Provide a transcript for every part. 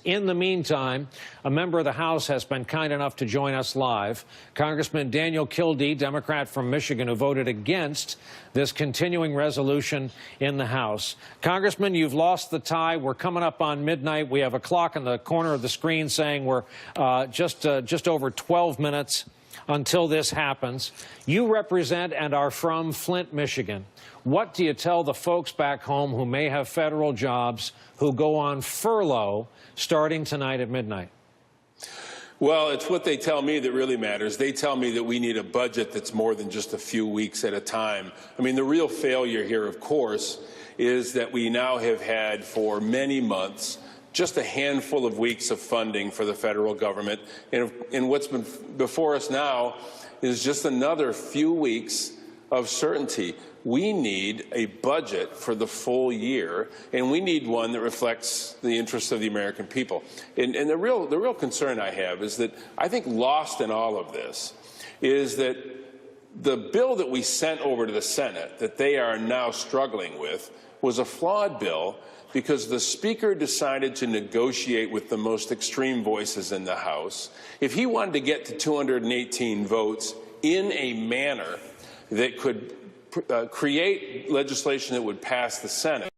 In the meantime, a member of the House has been kind enough to join us live. Congressman Dan Kildee, Democrat from Michigan, who voted against this continuing resolution in the House. Congressman, you've lost the tie. We're coming up on midnight. We have a clock in the corner of the screen saying we're just over 12 minutes until this happens. You represent and are from Flint, Michigan. What do you tell the folks back home who may have federal jobs who go on furlough starting tonight at midnight? Well, it's what they tell me that really matters. They tell me that we need a budget that's more than just a few weeks at a time. I mean, the real failure here, of course, is that we now have had for many months just a handful of weeks of funding for the federal government. And what's been before us now is just another few weeks of certainty. We need a budget for the full year, and we need one that reflects the interests of the American people. And the real concern I have is that I think lost in all of this is that the bill that we sent over to the Senate that they are now struggling with was a flawed bill because the Speaker decided to negotiate with the most extreme voices in the House. If he wanted to get to 218 votes in a manner that could create legislation that would pass the Senate,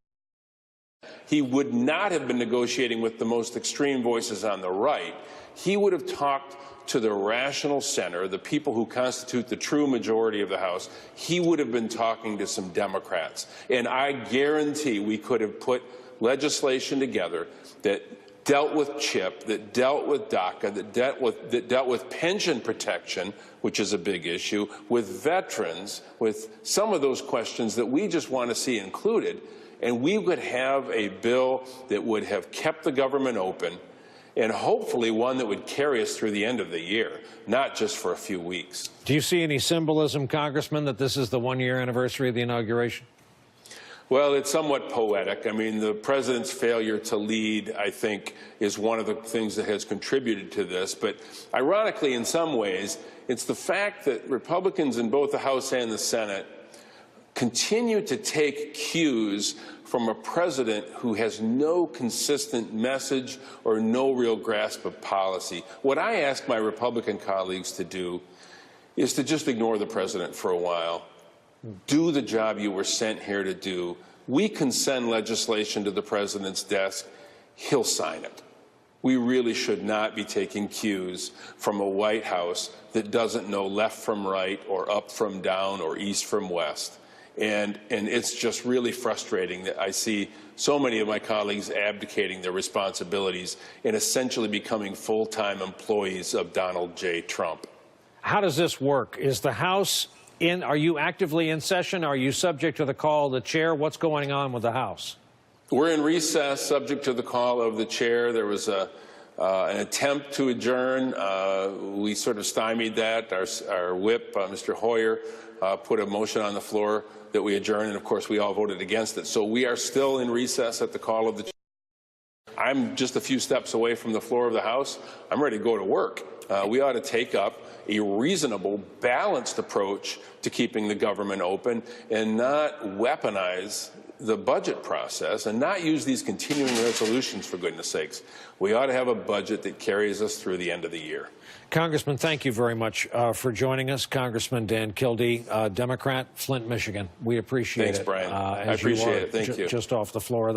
he would not have been negotiating with the most extreme voices on the right. He would have talked to the rational center, the people who constitute the true majority of the House. He would have been talking to some Democrats. And I guarantee we could have put legislation together that dealt with CHIP, that dealt with DACA, that dealt with pension protection, which is a big issue, with veterans, with some of those questions that we just want to see included. And we would have a bill that would have kept the government open, and hopefully one that would carry us through the end of the year, not just for a few weeks. Do you see any symbolism, Congressman, that this is the one-year anniversary of the inauguration? Well, it's somewhat poetic. I mean, the president's failure to lead, I think, is one of the things that has contributed to this. But ironically, in some ways, it's the fact that Republicans in both the House and the Senate continue to take cues from a president who has no consistent message or no real grasp of policy. What I ask my Republican colleagues to do is to just ignore the president for a while. Do the job you were sent here to do. We can send legislation to the president's desk. He'll sign it. We really should not be taking cues from a White House that doesn't know left from right or up from down or east from west. And it's just really frustrating that I see so many of my colleagues abdicating their responsibilities and essentially becoming full-time employees of Donald J. Trump. How does this work? Is the House are you actively in session? Are you subject to the call of the chair? What's going on with the House? We're in recess, subject to the call of the chair. There was an attempt to adjourn. We sort of stymied that. Our whip, Mr. Hoyer, put a motion on the floor that we adjourn, and of course we all voted against it. So we are still in recess at the call of the chair. I'm just a few steps away from the floor of the House. I'm ready to go to work. We ought to take up a reasonable, balanced approach to keeping the government open and not weaponize the budget process and not use these continuing resolutions, for goodness sakes. We ought to have a budget that carries us through the end of the year. Congressman, thank you very much for joining us. Congressman Dan Kildee, Democrat, Flint, Michigan. We appreciate it. Thanks, Brian. I appreciate it. Thank you. Just off the floor of the House.